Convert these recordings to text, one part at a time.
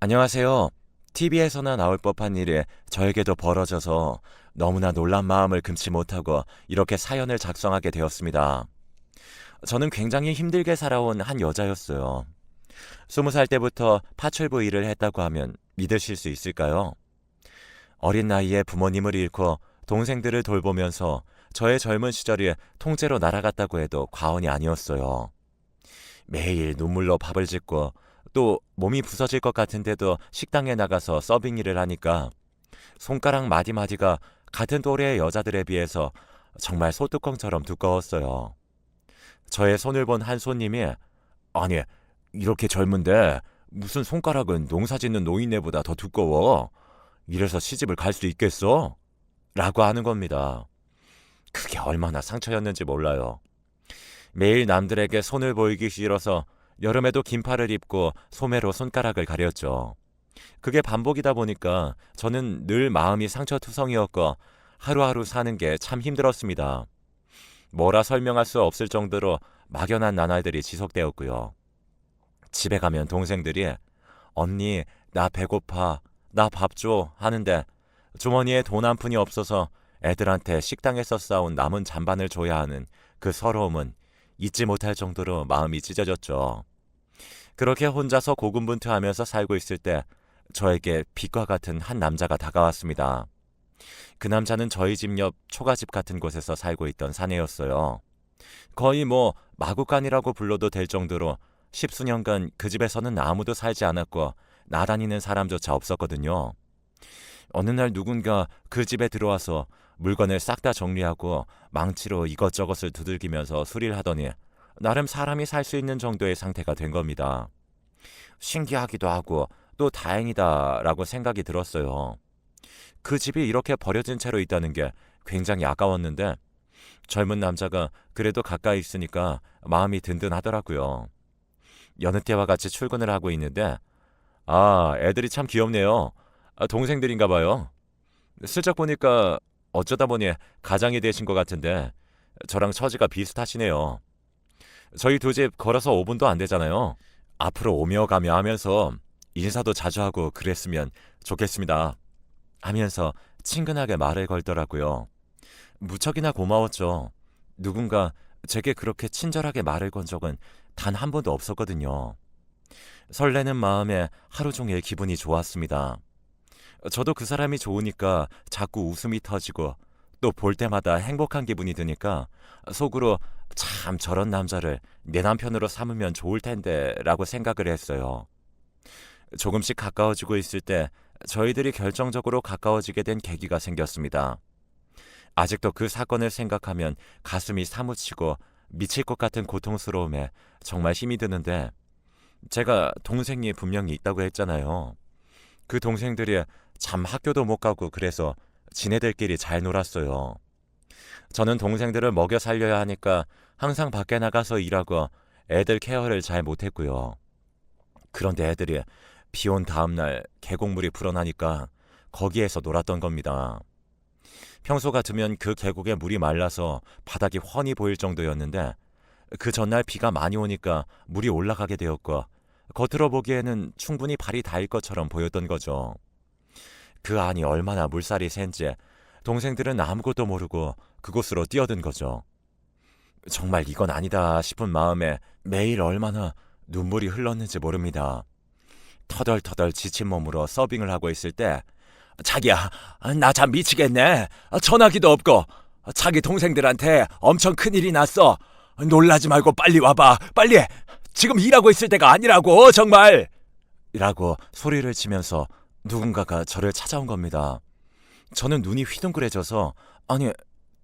안녕하세요. TV에서나 나올 법한 일이 저에게도 벌어져서 너무나 놀란 마음을 금치 못하고 이렇게 사연을 작성하게 되었습니다. 저는 굉장히 힘들게 살아온 한 여자였어요. 20살 때부터 파출부 일을 했다고 하면 믿으실 수 있을까요? 어린 나이에 부모님을 잃고 동생들을 돌보면서 저의 젊은 시절이 통째로 날아갔다고 해도 과언이 아니었어요. 매일 눈물로 밥을 짓고 또 몸이 부서질 것 같은데도 식당에 나가서 서빙 일을 하니까 손가락 마디마디가 같은 또래의 여자들에 비해서 정말 소뚜껑처럼 두꺼웠어요. 저의 손을 본 한 손님이 아니 이렇게 젊은데 무슨 손가락은 농사 짓는 노인네보다 더 두꺼워. 이래서 시집을 갈 수 있겠어? 라고 하는 겁니다. 그게 얼마나 상처였는지 몰라요. 매일 남들에게 손을 보이기 싫어서 여름에도 긴팔을 입고 소매로 손가락을 가렸죠. 그게 반복이다 보니까 저는 늘 마음이 상처투성이었고 하루하루 사는 게 참 힘들었습니다. 뭐라 설명할 수 없을 정도로 막연한 나날들이 지속되었고요. 집에 가면 동생들이 언니 나 배고파 나 밥 줘 하는데 주머니에 돈 한 푼이 없어서 애들한테 식당에서 싸온 남은 잔반을 줘야 하는 그 서러움은 잊지 못할 정도로 마음이 찢어졌죠. 그렇게 혼자서 고군분투하면서 살고 있을 때 저에게 빛과 같은 한 남자가 다가왔습니다. 그 남자는 저희 집 옆 초가집 같은 곳에서 살고 있던 사내였어요. 거의 뭐 마구간이라고 불러도 될 정도로 십수년간 그 집에서는 아무도 살지 않았고 나다니는 사람조차 없었거든요. 어느 날 누군가 그 집에 들어와서 물건을 싹 다 정리하고 망치로 이것저것을 두들기면서 수리를 하더니 나름 사람이 살 수 있는 정도의 상태가 된 겁니다. 신기하기도 하고 또 다행이다라고 생각이 들었어요. 그 집이 이렇게 버려진 채로 있다는 게 굉장히 아까웠는데 젊은 남자가 그래도 가까이 있으니까 마음이 든든하더라고요. 여느 때와 같이 출근을 하고 있는데 애들이 참 귀엽네요. 동생들인가 봐요. 슬쩍 보니까 어쩌다 보니 가장이 되신 것 같은데 저랑 처지가 비슷하시네요. 저희 두 집 걸어서 5분도 안 되잖아요. 앞으로 오며 가며 하면서 인사도 자주 하고 그랬으면 좋겠습니다. 하면서 친근하게 말을 걸더라고요. 무척이나 고마웠죠. 누군가 제게 그렇게 친절하게 말을 건 적은 단 한 번도 없었거든요. 설레는 마음에 하루 종일 기분이 좋았습니다. 저도 그 사람이 좋으니까 자꾸 웃음이 터지고 또 볼 때마다 행복한 기분이 드니까 속으로 참 저런 남자를 내 남편으로 삼으면 좋을 텐데 라고 생각을 했어요. 조금씩 가까워지고 있을 때 저희들이 결정적으로 가까워지게 된 계기가 생겼습니다. 아직도 그 사건을 생각하면 가슴이 사무치고 미칠 것 같은 고통스러움에 정말 힘이 드는데 제가 동생이 분명히 있다고 했잖아요. 그 동생들이 참 학교도 못 가고 그래서 지네들끼리 잘 놀았어요. 저는 동생들을 먹여 살려야 하니까 항상 밖에 나가서 일하고 애들 케어를 잘 못했고요. 그런데 애들이 비 온 다음날 계곡물이 불어나니까 거기에서 놀았던 겁니다. 평소 같으면 그 계곡에 물이 말라서 바닥이 훤히 보일 정도였는데 그 전날 비가 많이 오니까 물이 올라가게 되었고 겉으로 보기에는 충분히 발이 닿을 것처럼 보였던 거죠. 그 안이 얼마나 물살이 센지 동생들은 아무것도 모르고 그곳으로 뛰어든 거죠. 정말 이건 아니다 싶은 마음에 매일 얼마나 눈물이 흘렀는지 모릅니다. 터덜터덜 지친 몸으로 서빙을 하고 있을 때 자기야, 나 참 미치겠네. 전화기도 없고 자기 동생들한테 엄청 큰일이 났어. 놀라지 말고 빨리 와봐. 빨리. 지금 일하고 있을 때가 아니라고 정말. 라고 소리를 치면서 누군가가 저를 찾아온 겁니다. 저는 눈이 휘둥그레져서 아니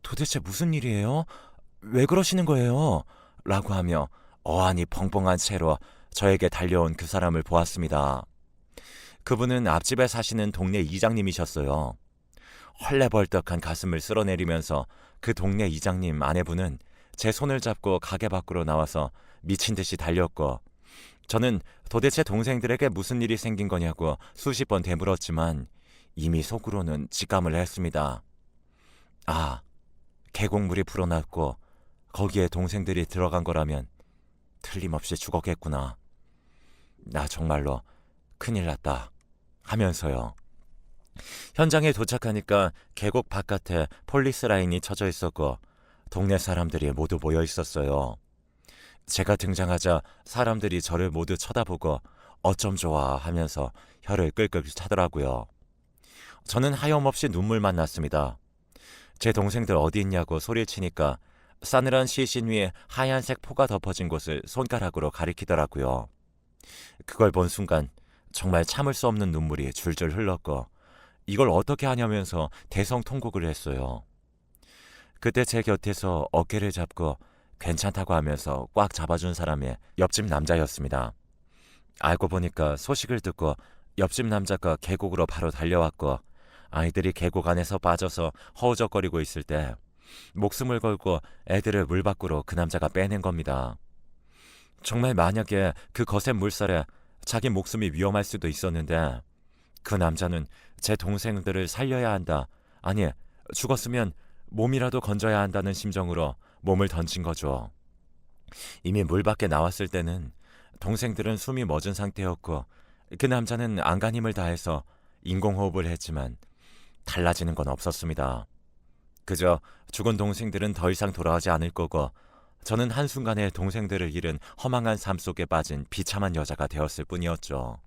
도대체 무슨 일이에요? 왜 그러시는 거예요? 라고 하며 어안이 벙벙한 채로 저에게 달려온 그 사람을 보았습니다. 그분은 앞집에 사시는 동네 이장님이셨어요. 헐레벌떡한 가슴을 쓸어내리면서 그 동네 이장님 아내분은 제 손을 잡고 가게 밖으로 나와서 미친 듯이 달렸고 저는 도대체 동생들에게 무슨 일이 생긴 거냐고 수십 번 되물었지만 이미 속으로는 직감을 했습니다. 아, 계곡물이 불어났고 거기에 동생들이 들어간 거라면 틀림없이 죽었겠구나. 나 정말로 큰일 났다 하면서요. 현장에 도착하니까 계곡 바깥에 폴리스 라인이 쳐져 있었고 동네 사람들이 모두 모여 있었어요. 제가 등장하자 사람들이 저를 모두 쳐다보고 어쩜 좋아 하면서 혀를 끌끌 차더라고요. 저는 하염없이 눈물만 났습니다. 제 동생들 어디 있냐고 소리치니까 싸늘한 시신 위에 하얀색 포가 덮어진 곳을 손가락으로 가리키더라고요. 그걸 본 순간 정말 참을 수 없는 눈물이 줄줄 흘렀고 이걸 어떻게 하냐면서 대성통곡을 했어요. 그때 제 곁에서 어깨를 잡고 괜찮다고 하면서 꽉 잡아준 사람이 옆집 남자였습니다. 알고 보니까 소식을 듣고 옆집 남자가 계곡으로 바로 달려왔고 아이들이 계곡 안에서 빠져서 허우적거리고 있을 때 목숨을 걸고 애들을 물 밖으로 그 남자가 빼낸 겁니다. 정말 만약에 그 거센 물살에 자기 목숨이 위험할 수도 있었는데 그 남자는 제 동생들을 살려야 한다. 아니, 죽었으면 몸이라도 건져야 한다는 심정으로 몸을 던진 거죠. 이미 물 밖에 나왔을 때는 동생들은 숨이 멎은 상태였고 그 남자는 안간 힘을 다해서 인공호흡을 했지만 달라지는 건 없었습니다. 그저 죽은 동생들은 더 이상 돌아오지 않을 거고 저는 한순간에 동생들을 잃은 허망한 삶 속에 빠진 비참한 여자가 되었을 뿐이었죠.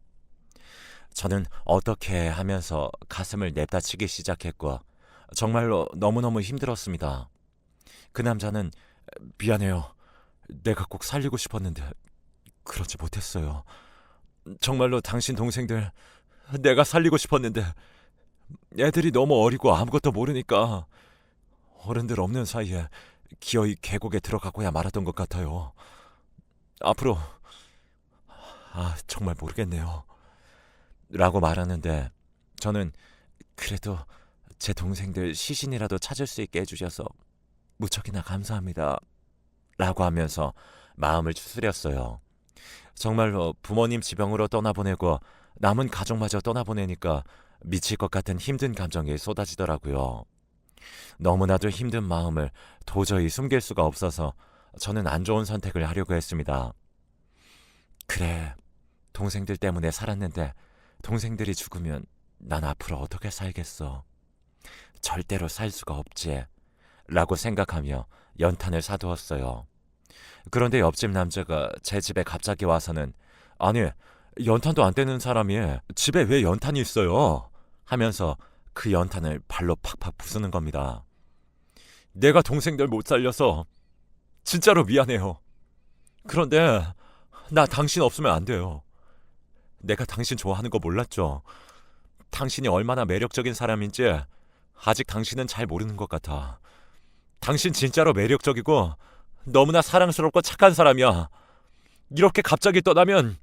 저는 어떻게 하면서 가슴을 냅다치기 시작했고 정말로 너무너무 힘들었습니다. 그 남자는 미안해요. 내가 꼭 살리고 싶었는데 그러지 못했어요. 정말로 당신 동생들 내가 살리고 싶었는데 애들이 너무 어리고 아무것도 모르니까 어른들 없는 사이에 기어이 계곡에 들어가고야 말았던 것 같아요. 앞으로 정말 모르겠네요. 라고 말하는데 저는 그래도 제 동생들 시신이라도 찾을 수 있게 해주셔서 무척이나 감사합니다. 라고 하면서 마음을 추스렸어요. 정말로 부모님 지병으로 떠나보내고 남은 가족마저 떠나보내니까 미칠 것 같은 힘든 감정이 쏟아지더라고요. 너무나도 힘든 마음을 도저히 숨길 수가 없어서 저는 안 좋은 선택을 하려고 했습니다. 그래, 동생들 때문에 살았는데 동생들이 죽으면 난 앞으로 어떻게 살겠어. 절대로 살 수가 없지. 라고 생각하며 연탄을 사두었어요. 그런데 옆집 남자가 제 집에 갑자기 와서는 아니, 연탄도 안 떼는 사람이 집에 왜 연탄이 있어요? 하면서 그 연탄을 발로 팍팍 부수는 겁니다. 내가 동생들 못 살려서 진짜로 미안해요. 그런데 나 당신 없으면 안 돼요. 내가 당신 좋아하는 거 몰랐죠? 당신이 얼마나 매력적인 사람인지 아직 당신은 잘 모르는 것 같아. 당신 진짜로 매력적이고 너무나 사랑스럽고 착한 사람이야. 이렇게 갑자기 떠나면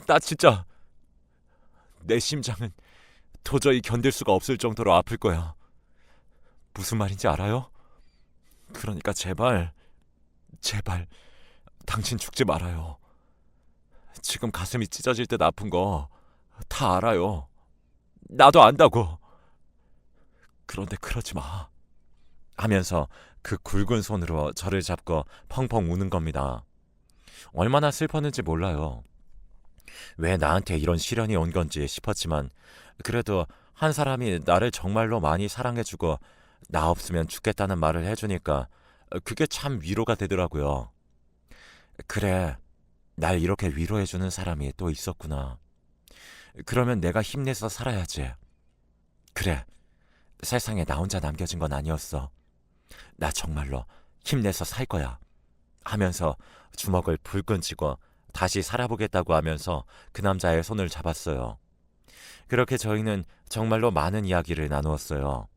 나 진짜 내 심장은 도저히 견딜 수가 없을 정도로 아플 거야. 무슨 말인지 알아요? 그러니까 제발 당신 죽지 말아요. 지금 가슴이 찢어질 듯 아픈 거 다 알아요. 나도 안다고. 그런데 그러지 마. 하면서 그 굵은 손으로 저를 잡고 펑펑 우는 겁니다. 얼마나 슬펐는지 몰라요. 왜 나한테 이런 시련이 온 건지 싶었지만 그래도 한 사람이 나를 정말로 많이 사랑해주고 나 없으면 죽겠다는 말을 해주니까 그게 참 위로가 되더라고요. 그래, 날 이렇게 위로해주는 사람이 또 있었구나. 그러면 내가 힘내서 살아야지. 그래, 세상에 나 혼자 남겨진 건 아니었어. 나 정말로 힘내서 살 거야. 하면서 주먹을 불끈 쥐고 다시 살아보겠다고 하면서 그 남자의 손을 잡았어요. 그렇게 저희는 정말로 많은 이야기를 나누었어요.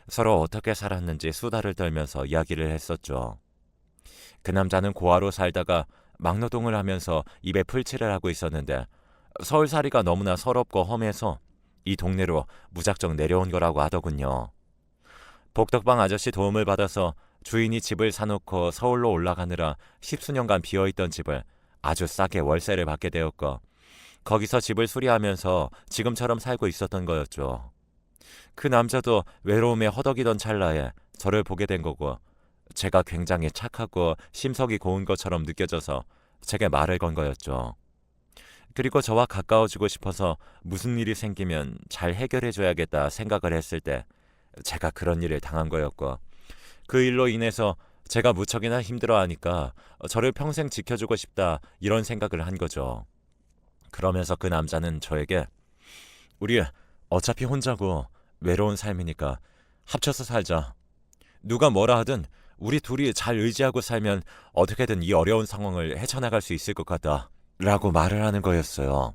서로 어떻게 살았는지 수다를 떨면서 이야기를 했었죠. 그 남자는 고아로 살다가 막노동을 하면서 입에 풀칠을 하고 있었는데 서울살이가 너무나 서럽고 험해서 이 동네로 무작정 내려온 거라고 하더군요. 복덕방 아저씨 도움을 받아서 주인이 집을 사놓고 서울로 올라가느라 10수년간 비어있던 집을 아주 싸게 월세를 받게 되었고 거기서 집을 수리하면서 지금처럼 살고 있었던 거였죠. 그 남자도 외로움에 허덕이던 찰나에 저를 보게 된 거고 제가 굉장히 착하고 심성이 고운 것처럼 느껴져서 제게 말을 건 거였죠. 그리고 저와 가까워지고 싶어서 무슨 일이 생기면 잘 해결해줘야겠다 생각을 했을 때 제가 그런 일을 당한 거였고, 그 일로 인해서 제가 무척이나 힘들어하니까 저를 평생 지켜주고 싶다 이런 생각을 한 거죠. 그러면서 그 남자는 저에게 우리 어차피 혼자고 외로운 삶이니까 합쳐서 살자. 누가 뭐라 하든 우리 둘이 잘 의지하고 살면 어떻게든 이 어려운 상황을 헤쳐나갈 수 있을 것 같다 라고 말을 하는 거였어요.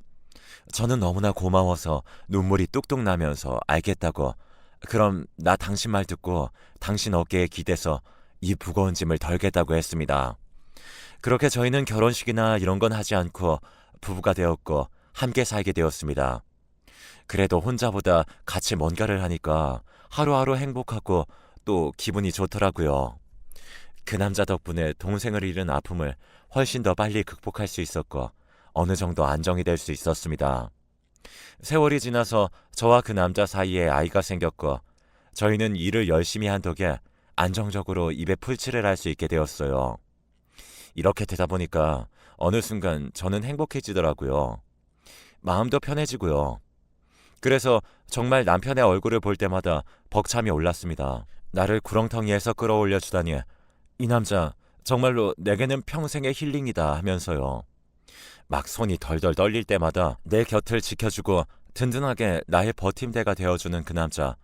저는 너무나 고마워서 눈물이 뚝뚝 나면서 알겠다고, 그럼 나 당신 말 듣고 당신 어깨에 기대서 이 무거운 짐을 덜겠다고 했습니다. 그렇게 저희는 결혼식이나 이런 건 하지 않고 부부가 되었고 함께 살게 되었습니다. 그래도 혼자보다 같이 뭔가를 하니까 하루하루 행복하고 또 기분이 좋더라고요. 그 남자 덕분에 동생을 잃은 아픔을 훨씬 더 빨리 극복할 수 있었고 어느 정도 안정이 될 수 있었습니다. 세월이 지나서 저와 그 남자 사이에 아이가 생겼고 저희는 일을 열심히 한 덕에 안정적으로 입에 풀칠을 할 수 있게 되었어요. 이렇게 되다 보니까 어느 순간 저는 행복해지더라고요. 마음도 편해지고요. 그래서 정말 남편의 얼굴을 볼 때마다 벅참이 올랐습니다. 나를 구렁텅이에서 끌어올려 주다니, 이 남자 정말로 내게는 평생의 힐링이다 하면서요. 막 손이 덜덜 떨릴 때마다 내 곁을 지켜주고 든든하게 나의 버팀대가 되어주는 그 남자,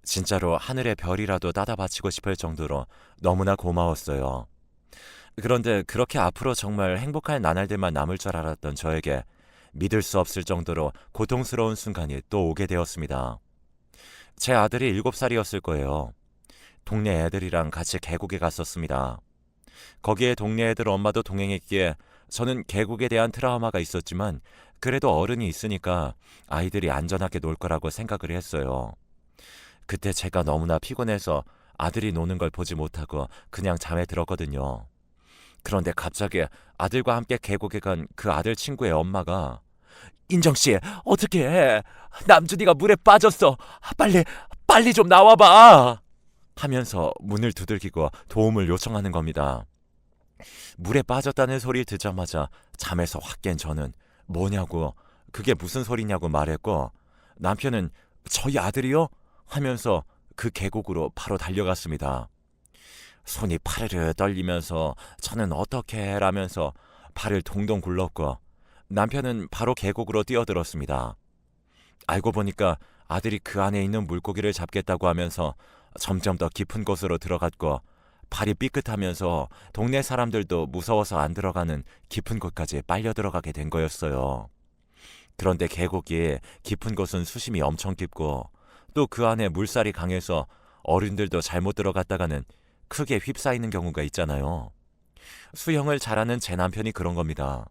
진짜로 하늘의 별이라도 따다 바치고 싶을 정도로 너무나 고마웠어요. 그런데 그렇게 앞으로 정말 행복할 나날들만 남을 줄 알았던 저에게 믿을 수 없을 정도로 고통스러운 순간이 또 오게 되었습니다. 제 아들이 7살이었을 거예요. 동네 애들이랑 같이 계곡에 갔었습니다. 거기에 동네 애들 엄마도 동행했기에 저는 계곡에 대한 트라우마가 있었지만 그래도 어른이 있으니까 아이들이 안전하게 놀 거라고 생각을 했어요. 그때 제가 너무나 피곤해서 아들이 노는 걸 보지 못하고 그냥 잠에 들었거든요. 그런데 갑자기 아들과 함께 계곡에 간 그 아들 친구의 엄마가 인정씨, 어떻게 해? 남준이가 물에 빠졌어. 빨리 좀 나와봐 하면서 문을 두들기고 도움을 요청하는 겁니다. 물에 빠졌다는 소리 듣자마자 잠에서 확 깬 저는 뭐냐고, 그게 무슨 소리냐고 말했고, 남편은 저희 아들이요? 하면서 그 계곡으로 바로 달려갔습니다. 손이 파르르 떨리면서 저는 어떻게 해라면서 발을 동동 굴렀고 남편은 바로 계곡으로 뛰어들었습니다. 알고 보니까 아들이 그 안에 있는 물고기를 잡겠다고 하면서 점점 더 깊은 곳으로 들어갔고 발이 삐끗하면서 동네 사람들도 무서워서 안 들어가는 깊은 곳까지 빨려 들어가게 된 거였어요. 그런데 계곡이 깊은 곳은 수심이 엄청 깊고 또 그 안에 물살이 강해서 어른들도 잘못 들어갔다가는 크게 휩싸이는 경우가 있잖아요. 수영을 잘하는 제 남편이 그런 겁니다.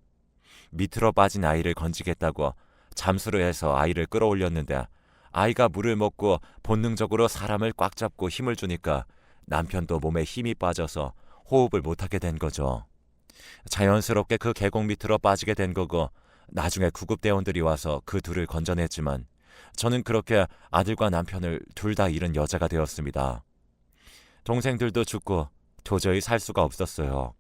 밑으로 빠진 아이를 건지겠다고 잠수를 해서 아이를 끌어올렸는데 아이가 물을 먹고 본능적으로 사람을 꽉 잡고 힘을 주니까 남편도 몸에 힘이 빠져서 호흡을 못하게 된 거죠. 자연스럽게 그 계곡 밑으로 빠지게 된 거고 나중에 구급대원들이 와서 그 둘을 건져냈지만 저는 그렇게 아들과 남편을 둘 다 잃은 여자가 되었습니다. 동생들도 죽고 도저히 살 수가 없었어요.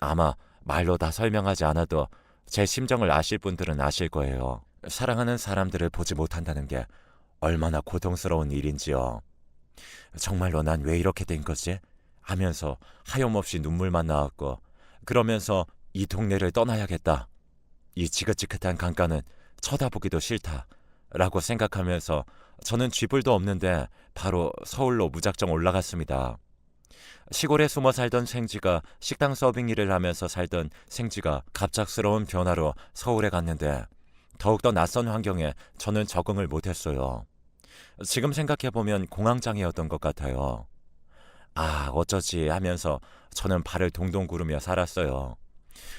아마 말로 다 설명하지 않아도 제 심정을 아실 분들은 아실 거예요. 사랑하는 사람들을 보지 못한다는 게 얼마나 고통스러운 일인지요. 정말로 난 왜 이렇게 된 거지? 하면서 하염없이 눈물만 나왔고 그러면서 이 동네를 떠나야겠다. 이 지긋지긋한 강가는 쳐다보기도 싫다. 라고 생각하면서 저는 쥐불도 없는데 바로 서울로 무작정 올라갔습니다. 시골에 숨어 살던 생쥐가 식당 서빙 일을 하면서 살던 생쥐가 갑작스러운 변화로 서울에 갔는데 더욱더 낯선 환경에 저는 적응을 못했어요. 지금 생각해보면 공황장애였던 것 같아요. 아, 어쩌지 하면서 저는 발을 동동 구르며 살았어요.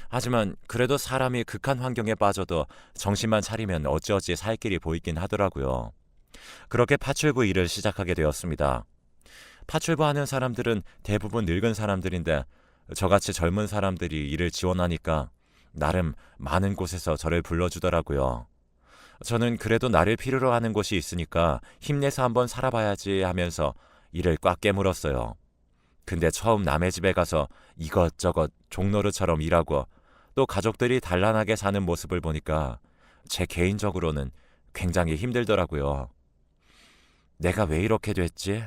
하지만 그래도 사람이 극한 환경에 빠져도 정신만 차리면 어찌어찌 살 길이 보이긴 하더라고요. 그렇게 파출부 일을 시작하게 되었습니다. 파출부 하는 사람들은 대부분 늙은 사람들인데 저같이 젊은 사람들이 일을 지원하니까 나름 많은 곳에서 저를 불러주더라고요. 저는 그래도 나를 필요로 하는 곳이 있으니까 힘내서 한번 살아봐야지 하면서 일을 꽉 깨물었어요. 근데 처음 남의 집에 가서 이것저것 종노릇처럼 일하고 또 가족들이 단란하게 사는 모습을 보니까 제 개인적으로는 굉장히 힘들더라고요. 내가 왜 이렇게 됐지?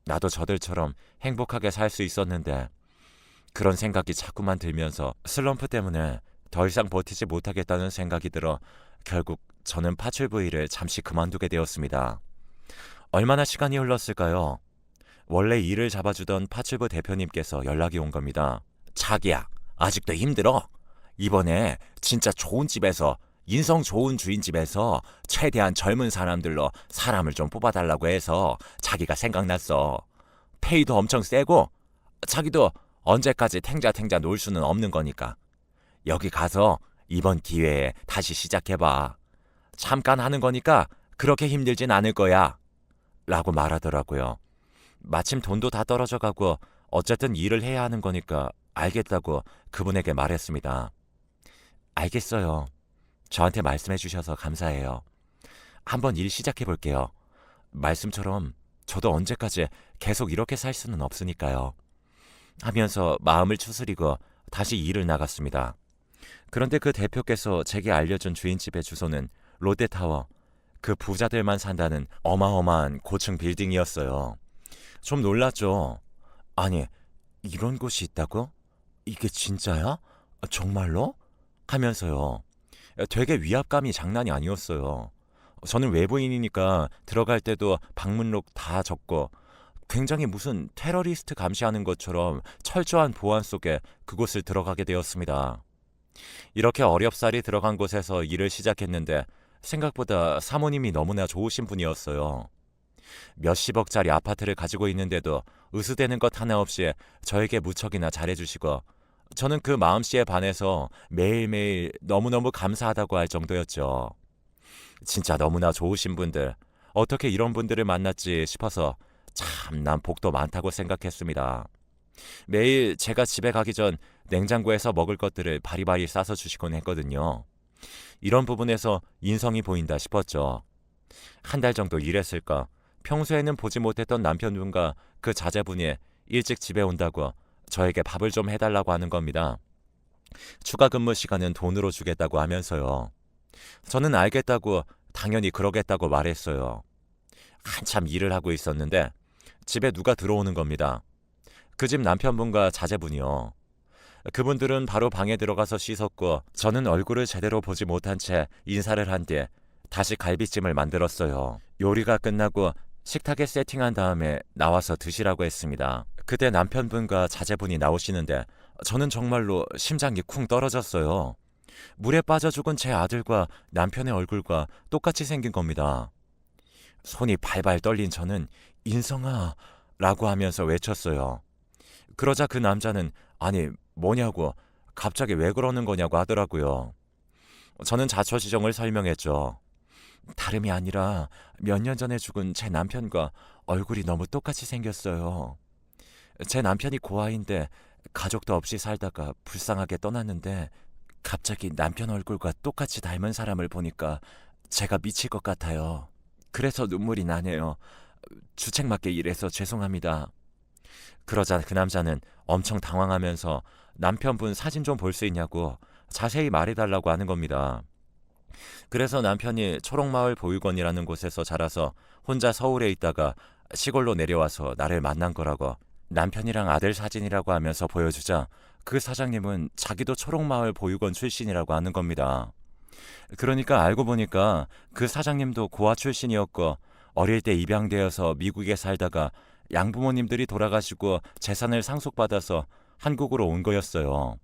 나도 저들처럼 행복하게 살 수 있었는데 그런 생각이 자꾸만 들면서 슬럼프 때문에 더 이상 버티지 못하겠다는 생각이 들어 결국 저는 파출부일을 잠시 그만두게 되었습니다. 얼마나 시간이 흘렀을까요? 원래 일을 잡아주던 파출부 대표님께서 연락이 온 겁니다. 자기야, 아직도 힘들어? 이번에 진짜 좋은 집에서 인성 좋은 주인집에서 최대한 젊은 사람들로 사람을 좀 뽑아달라고 해서 자기가 생각났어. 페이도 엄청 세고 자기도 언제까지 탱자탱자 놀 수는 없는 거니까 여기 가서 이번 기회에 다시 시작해봐. 잠깐 하는 거니까 그렇게 힘들진 않을 거야. 라고 말하더라고요. 마침 돈도 다 떨어져 가고 어쨌든 일을 해야 하는 거니까 알겠다고 그분에게 말했습니다. 알겠어요. 저한테 말씀해 주셔서 감사해요. 한번 일 시작해 볼게요. 말씀처럼 저도 언제까지 계속 이렇게 살 수는 없으니까요. 하면서 마음을 추스리고 다시 일을 나갔습니다. 그런데 그 대표께서 제게 알려준 주인집의 주소는 롯데타워, 그 부자들만 산다는 어마어마한 고층 빌딩이었어요. 좀 놀랐죠. 아니, 이런 곳이 있다고? 이게 진짜야? 정말로? 하면서요. 되게 위압감이 장난이 아니었어요. 저는 외부인이니까 들어갈 때도 방문록 다 적고 굉장히 무슨 테러리스트 감시하는 것처럼 철저한 보안 속에 그곳을 들어가게 되었습니다. 이렇게 어렵사리 들어간 곳에서 일을 시작했는데 생각보다 사모님이 너무나 좋으신 분이었어요. 몇십억짜리 아파트를 가지고 있는데도 으스대는 것 하나 없이 저에게 무척이나 잘해주시고 저는 그 마음씨에 반해서 매일매일 너무너무 감사하다고 할 정도였죠. 진짜 너무나 좋으신 분들, 어떻게 이런 분들을 만났지 싶어서 참 난 복도 많다고 생각했습니다. 매일 제가 집에 가기 전 냉장고에서 먹을 것들을 바리바리 싸서 주시곤 했거든요. 이런 부분에서 인성이 보인다 싶었죠. 한 달 정도 일했을까 평소에는 보지 못했던 남편분과 그 자제분이 일찍 집에 온다고 저에게 밥을 좀 해달라고 하는 겁니다. 추가 근무 시간은 돈으로 주겠다고 하면서요. 저는 알겠다고 당연히 그러겠다고 말했어요. 한참 일을 하고 있었는데 집에 누가 들어오는 겁니다. 그 집 남편분과 자제분이요. 그분들은 바로 방에 들어가서 씻었고 저는 얼굴을 제대로 보지 못한 채 인사를 한 뒤 다시 갈비찜을 만들었어요. 요리가 끝나고 식탁에 세팅한 다음에 나와서 드시라고 했습니다. 그때 남편분과 자제분이 나오시는데 저는 정말로 심장이 쿵 떨어졌어요. 물에 빠져 죽은 제 아들과 남편의 얼굴과 똑같이 생긴 겁니다. 손이 발발 떨린 저는 인성아 라고 하면서 외쳤어요. 그러자 그 남자는 아니 뭐냐고 갑자기 왜 그러는 거냐고 하더라고요. 저는 자초지종을 설명했죠. 다름이 아니라 몇 년 전에 죽은 제 남편과 얼굴이 너무 똑같이 생겼어요. 제 남편이 고아인데 가족도 없이 살다가 불쌍하게 떠났는데 갑자기 남편 얼굴과 똑같이 닮은 사람을 보니까 제가 미칠 것 같아요. 그래서 눈물이 나네요. 주책맞게 일해서 죄송합니다. 그러자 그 남자는 엄청 당황하면서 남편분 사진 좀 볼 수 있냐고 자세히 말해달라고 하는 겁니다. 그래서 남편이 초록마을 보육원이라는 곳에서 자라서 혼자 서울에 있다가 시골로 내려와서 나를 만난 거라고 남편이랑 아들 사진이라고 하면서 보여주자 그 사장님은 자기도 초록마을 보육원 출신이라고 하는 겁니다. 그러니까 알고 보니까 그 사장님도 고아 출신이었고 어릴 때 입양되어서 미국에 살다가 양부모님들이 돌아가시고 재산을 상속받아서 한국으로 온 거였어요.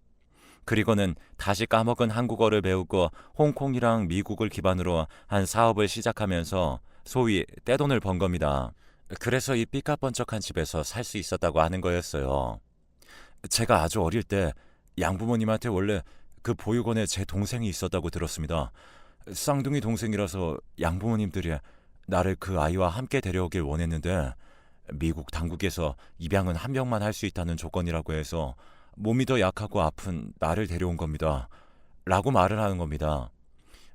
그리고는 다시 까먹은 한국어를 배우고 홍콩이랑 미국을 기반으로 한 사업을 시작하면서 소위 떼돈을 번 겁니다. 그래서 이 삐까뻔쩍한 집에서 살 수 있었다고 하는 거였어요. 제가 아주 어릴 때 양부모님한테 원래 그 보육원에 제 동생이 있었다고 들었습니다. 쌍둥이 동생이라서 양부모님들이 나를 그 아이와 함께 데려오길 원했는데 미국 당국에서 입양은 한 명만 할 수 있다는 조건이라고 해서 몸이 더 약하고 아픈 나를 데려온 겁니다. 라고 말을 하는 겁니다.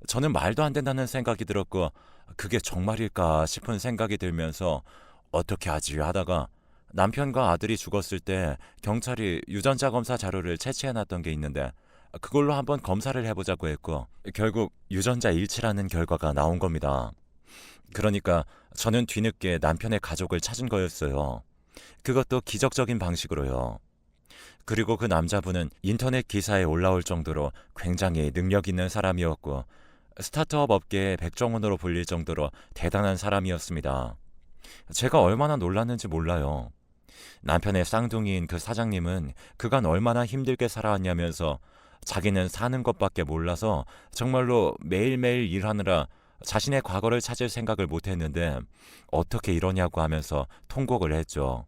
저는 말도 안 된다는 생각이 들었고 그게 정말일까 싶은 생각이 들면서 어떻게 하지 하다가 남편과 아들이 죽었을 때 경찰이 유전자 검사 자료를 채취해놨던 게 있는데 그걸로 한번 검사를 해보자고 했고 결국 유전자 일치라는 결과가 나온 겁니다. 그러니까 저는 뒤늦게 남편의 가족을 찾은 거였어요. 그것도 기적적인 방식으로요. 그리고 그 남자분은 인터넷 기사에 올라올 정도로 굉장히 능력 있는 사람이었고 스타트업 업계의 백종원으로 불릴 정도로 대단한 사람이었습니다. 제가 얼마나 놀랐는지 몰라요. 남편의 쌍둥이인 그 사장님은 그간 얼마나 힘들게 살아왔냐면서 자기는 사는 것밖에 몰라서 정말로 매일매일 일하느라 자신의 과거를 찾을 생각을 못했는데 어떻게 이러냐고 하면서 통곡을 했죠.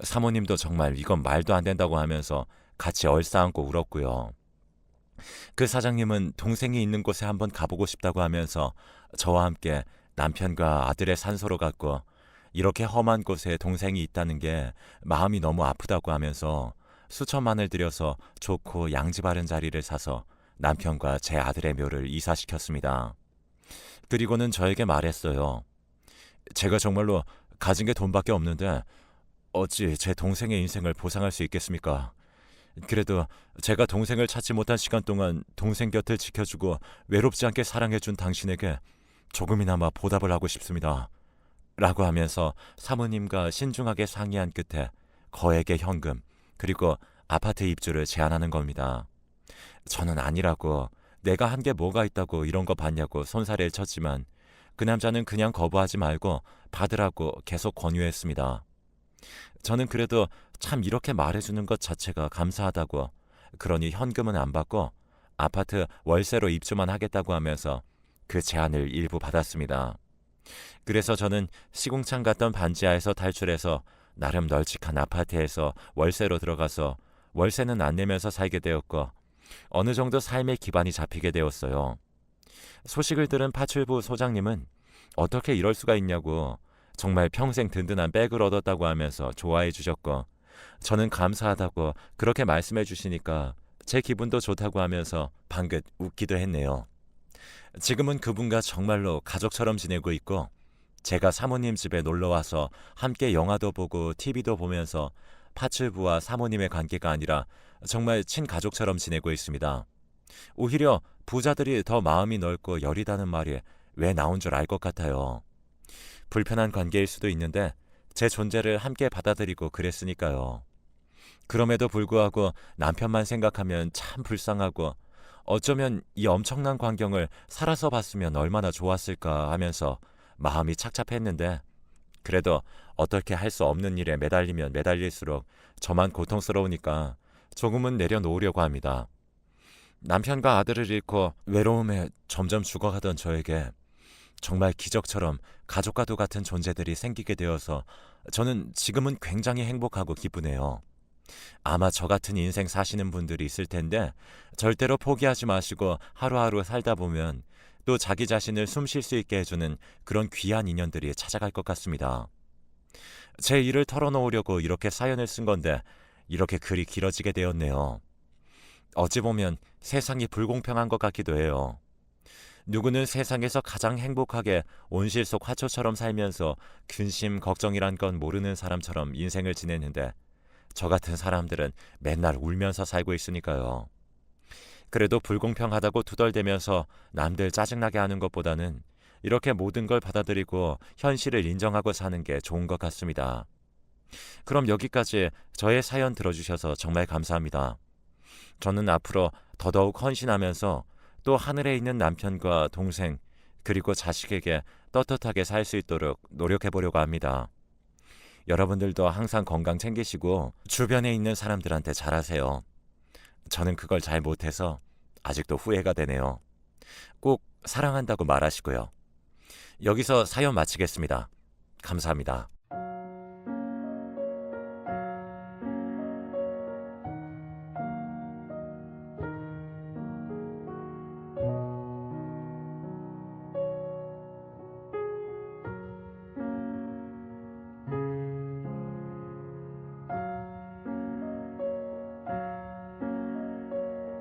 사모님도 정말 이건 말도 안 된다고 하면서 같이 얼싸안고 울었고요. 그 사장님은 동생이 있는 곳에 한번 가보고 싶다고 하면서 저와 함께 남편과 아들의 산소로 갔고 이렇게 험한 곳에 동생이 있다는 게 마음이 너무 아프다고 하면서 수천만을 들여서 좋고 양지 바른 자리를 사서 남편과 제 아들의 묘를 이사시켰습니다. 그리고는 저에게 말했어요. 제가 정말로 가진 게 돈밖에 없는데 어찌 제 동생의 인생을 보상할 수 있겠습니까? 그래도 제가 동생을 찾지 못한 시간 동안 동생 곁을 지켜주고 외롭지 않게 사랑해준 당신에게 조금이나마 보답을 하고 싶습니다. 라고 하면서 사모님과 신중하게 상의한 끝에 거액의 현금 그리고 아파트 입주를 제안하는 겁니다. 저는 아니라고 내가 한 게 뭐가 있다고 이런 거 받냐고 손사래를 쳤지만 그 남자는 그냥 거부하지 말고 받으라고 계속 권유했습니다. 저는 그래도 참 이렇게 말해주는 것 자체가 감사하다고 그러니 현금은 안 받고 아파트 월세로 입주만 하겠다고 하면서 그 제안을 일부 받았습니다. 그래서 저는 시궁창 갔던 반지하에서 탈출해서 나름 널찍한 아파트에서 월세로 들어가서 월세는 안 내면서 살게 되었고 어느 정도 삶의 기반이 잡히게 되었어요. 소식을 들은 파출부 소장님은 어떻게 이럴 수가 있냐고 정말 평생 든든한 백을 얻었다고 하면서 좋아해 주셨고 저는 감사하다고 그렇게 말씀해 주시니까 제 기분도 좋다고 하면서 방긋 웃기도 했네요. 지금은 그분과 정말로 가족처럼 지내고 있고 제가 사모님 집에 놀러와서 함께 영화도 보고 TV도 보면서 파출부와 사모님의 관계가 아니라 정말 친가족처럼 지내고 있습니다. 오히려 부자들이 더 마음이 넓고 여리다는 말이 왜 나온 줄 알 것 같아요. 불편한 관계일 수도 있는데 제 존재를 함께 받아들이고 그랬으니까요. 그럼에도 불구하고 남편만 생각하면 참 불쌍하고 어쩌면 이 엄청난 광경을 살아서 봤으면 얼마나 좋았을까 하면서 마음이 착잡했는데 그래도 어떻게 할 수 없는 일에 매달리면 매달릴수록 저만 고통스러우니까 조금은 내려놓으려고 합니다. 남편과 아들을 잃고 외로움에 점점 죽어가던 저에게 정말 기적처럼 가족과도 같은 존재들이 생기게 되어서 저는 지금은 굉장히 행복하고 기쁘네요. 아마 저 같은 인생 사시는 분들이 있을 텐데 절대로 포기하지 마시고 하루하루 살다 보면 또 자기 자신을 숨 쉴 수 있게 해주는 그런 귀한 인연들이 찾아갈 것 같습니다. 제 일을 털어놓으려고 이렇게 사연을 쓴 건데 이렇게 글이 길어지게 되었네요. 어찌 보면 세상이 불공평한 것 같기도 해요. 누구는 세상에서 가장 행복하게 온실 속 화초처럼 살면서 근심 걱정이란 건 모르는 사람처럼 인생을 지내는데 저 같은 사람들은 맨날 울면서 살고 있으니까요. 그래도 불공평하다고 투덜대면서 남들 짜증나게 하는 것보다는 이렇게 모든 걸 받아들이고 현실을 인정하고 사는 게 좋은 것 같습니다. 그럼 여기까지 저의 사연 들어주셔서 정말 감사합니다. 저는 앞으로 더더욱 헌신하면서 또 하늘에 있는 남편과 동생 그리고 자식에게 떳떳하게 살 수 있도록 노력해 보려고 합니다. 여러분들도 항상 건강 챙기시고 주변에 있는 사람들한테 잘하세요. 저는 그걸 잘 못해서 아직도 후회가 되네요. 꼭 사랑한다고 말하시고요. 여기서 사연 마치겠습니다. 감사합니다.